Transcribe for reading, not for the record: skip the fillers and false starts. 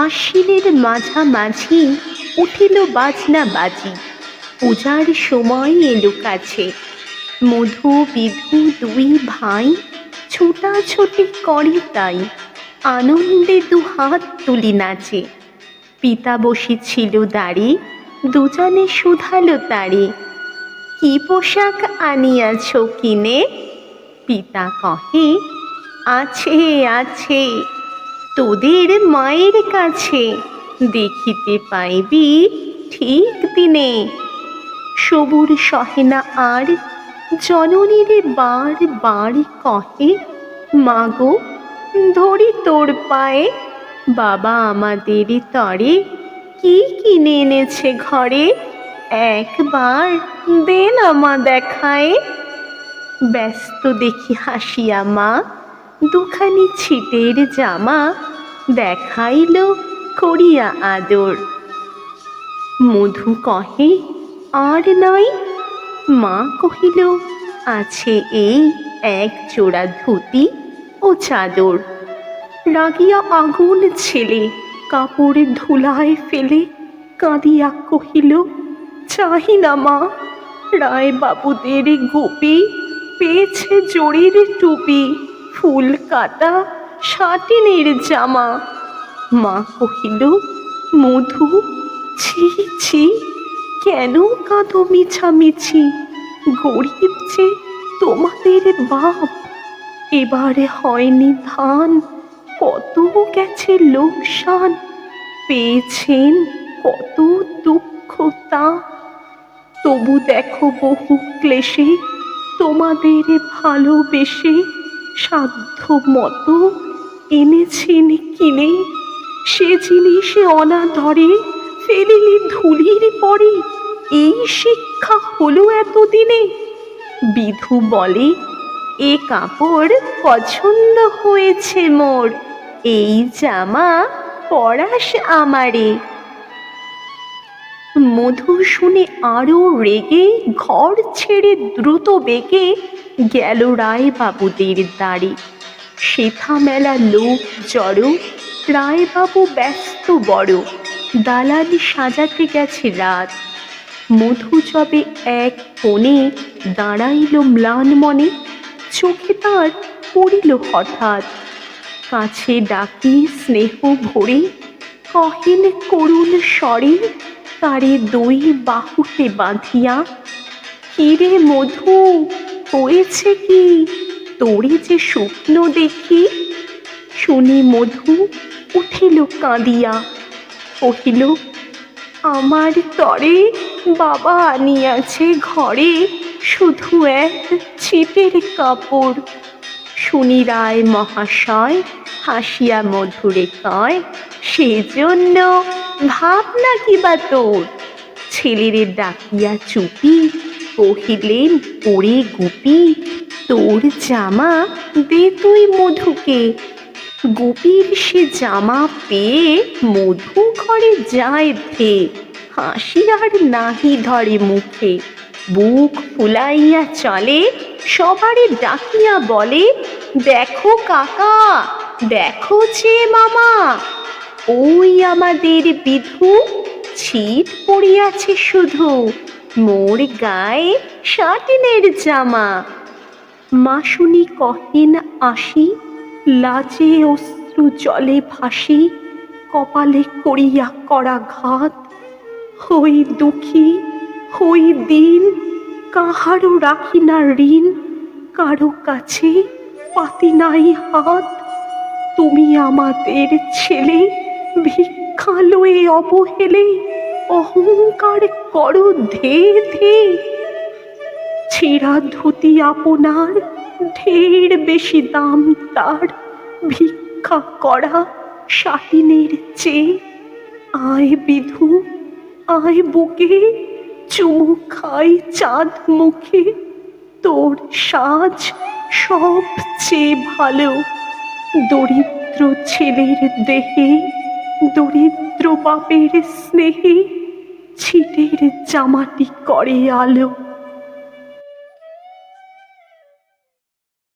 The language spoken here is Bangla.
আশ্বিনের মাঝামাঝি উঠিল বাজনা বাজি। পূজার সময় এলো কাছে। মধু বিধু দুই ভাই ছোটাছুটি করে তাই। আনন্দে দুহাত তুলি নাচে। পিতা বসেছিল দাঁড়ি, দুজনে শুধালো তারে, কি পোশাক আনিয়াছ কিনে? পিতা কহে, আছে আছে, তোদের মায়ের কাছে, দেখিতে পাইবি ঠিক দিনে। সবুর সহে না আর, জননীরে বার বার কহে, মাগো ধরি তোর পায়ে, বাবা আমাদের তরে কি কিনে এনেছে ঘরে, একবার দে না মা দেখায়। ব্যস্ত দেখি হাসিয়া মা দুখানি ছিটের জামা দেখাইল করিয়া আদর। মধু কহে, আর নাই? মা কহিল, আছে এই এক জোড়া ধুতি ও চাদর। রাগিয়া আগুন ছেলে কাপড় ধুলায় ফেলে কাঁদিয়া কহিল, চাহি না মা, রায় বাবুদের গোপী পেয়েছে জরির টুপি, ফুল কাটা সাটিনের জামা। মা কহিল, মধু, ছি ছি, কেন কাঁদো মিছামিছি? গরিব যে তোমাদের বাপ, এবারে হয়নি ধান, কত গেছে লোকসান, পেয়েছেন কত দুঃখ তা। তবু দেখো বহু ক্লেশে তোমাদের ভালোবেসে সাধ্য মতো এনেছেন কিনে। সে জিনিস অনাদরে ফেলিলি ধুলির পরে, এই শিক্ষা হলো এতদিনে। বিধু বলে, এ কাপড় পছন্দ হয়েছে মোর, এই জামা পরাস আমারে। মধু শুনে আরো রেগে ঘর ছেড়ে দ্রুত বেগে গেল রায় বাবুদের দ্বারে। সেথা মেলা লোক জড়ো, রায়বাবু ব্যস্ত বড়, দালান সাজাতে গেছে রাত। মধু যবে এক কোণে দাঁড়াইল ম্লান মনে, চোখে তার পড়িল হঠাৎ। কাছে ডাকি স্নেহ ভরে কহেন করুণ স্বরে, তারে দুই বাহুতে বাঁধিয়া, কিরে মধু, হয়েছে কি, তোরে যে স্বপ্ন দেখি? শুনি মধু উঠিল কাঁদিয়া, কহিল, আমার তরে বাবা আনিয়াছে ঘরে শুধু এক ছিটের কাপড়। শুনি রায় মহাশয় হাসিয়া মধুরে কয়, সেজন্য ভাবনা কি বা তোর? ছেলেরে ডাকিয়া চুপি কহিলেন, ওরে গুপি, তোর জামা দে তুই মধুকে। গোপীর সে জামা পেয়ে মধু ঘরে যায় ধে, হাসি আর নাহি ধরে মুখে। বুক ফুলাইয়া চলে, সবারে ডাকিয়া বলে, দেখো কাকা, দেখো যে মামা, ওই আমাদের বিধু, ছিট পড়িয়াছে শুধু, মোর গায়ে সাটিনের জামা। মা শুনি কহেন আসি, লাজে অশ্রু জলে ভাসি, কপালে করিয়া করাঘাত। হই দুঃখী, হই দিন, কাহারও রাখি না ঋণ, কারো কাছে পাতি নাই হাত। তুমি আমাদের ছেলে, ভিক্ষা লয়ে অবহেলে অহংকার করো ধে ধে। ছেঁড়া ধুতি আপনার, ঢের বেশি দাম তার, ভিক্ষা করা সাটিনের চেয়ে। আয় বিধু, আয় বুকে, চুমু খাই চাঁদ মুখে, তোর সাজ সবচেয়ে ভালো। দরিদ্র ছেলের দেহে, দরিদ্র বাপের স্নেহে, ছিটের জামাটি করে আলো।